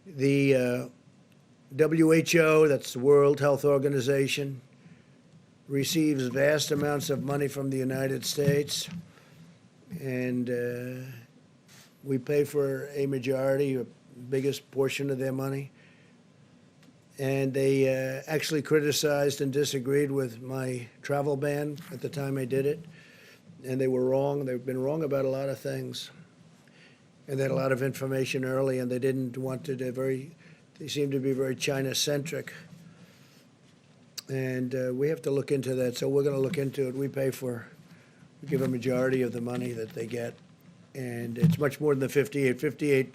The WHO, that's the World Health Organization, receives vast amounts of money from the United States, and we pay for a majority, a biggest portion of their money. And they actually criticized and disagreed with my travel ban at the time I did it. And they were wrong. They've been wrong about a lot of things. And they had a lot of information early, and they didn't want to, they seemed to be very China-centric. And we have to look into that, so we're going to look into it. We give a majority of the money that they get, and it's much more than the $58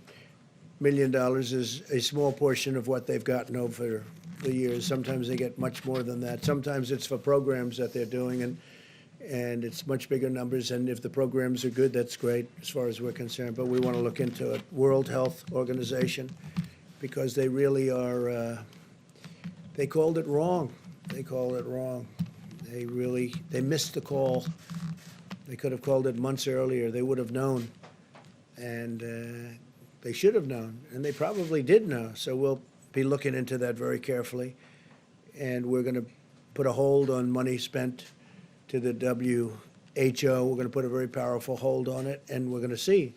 million is a small portion of what they've gotten over the years. Sometimes they get much more than that. Sometimes it's for programs that they're doing, and it's much bigger numbers. And if the programs are good, that's great as far as we're concerned. But we want to look into it. World Health Organization, because they really are, they called it wrong. They called it wrong. They missed the call. They could have called it months earlier. They would have known. And they should have known, and they probably did know. So we'll be looking into that very carefully, and we're going to put a hold on money spent to the WHO. We're going to put a very powerful hold on it, and we're going to see.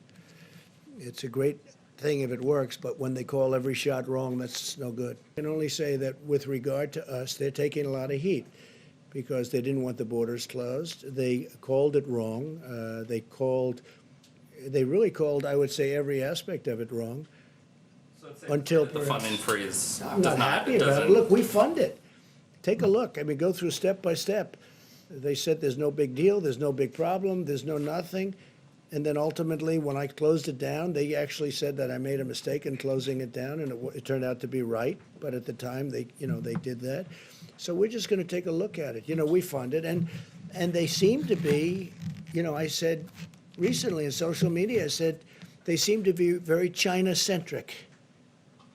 It's a great thing if it works, but when they call every shot wrong, that's no good. I can only say that with regard to us, they're taking a lot of heat because they didn't want the borders closed. They called it wrong. They really called, I would say, every aspect of it wrong. So until the funding freeze. I'm not happy about it. Look, we fund it. Take a look. I mean, go through step by step. They said there's no big deal, there's no big problem, there's no nothing. And then ultimately, when I closed it down, they actually said that I made a mistake in closing it down, and it turned out to be right. But at the time, they did that. So we're just going to take a look at it. We fund it, and they seem to be, I said recently in social media, I said they seem to be very China-centric.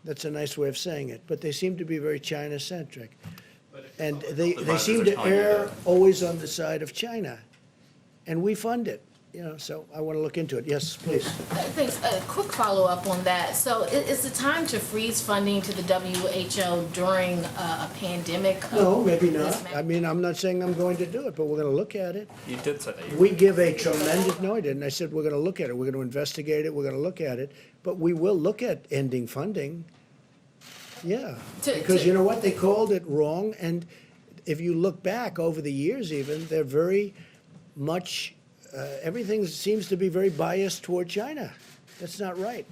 That's a nice way of saying it, but they seem to be very China-centric. And they seem to err always on the side of China. And we fund it. So I want to look into it. Yes, please. Thanks. A quick follow-up on that. So is it time to freeze funding to the WHO during a pandemic? No, maybe not. I mean, I'm not saying I'm going to do it, but we're going to look at it. You did say that. We give a tremendous, no, I didn't. I said we're going to look at it. We're going to investigate it. We're going to look at it. But we will look at ending funding. Yeah. Because you know what? They called it wrong. And if you look back over the years even, they're very much... everything seems to be very biased toward China. That's not right.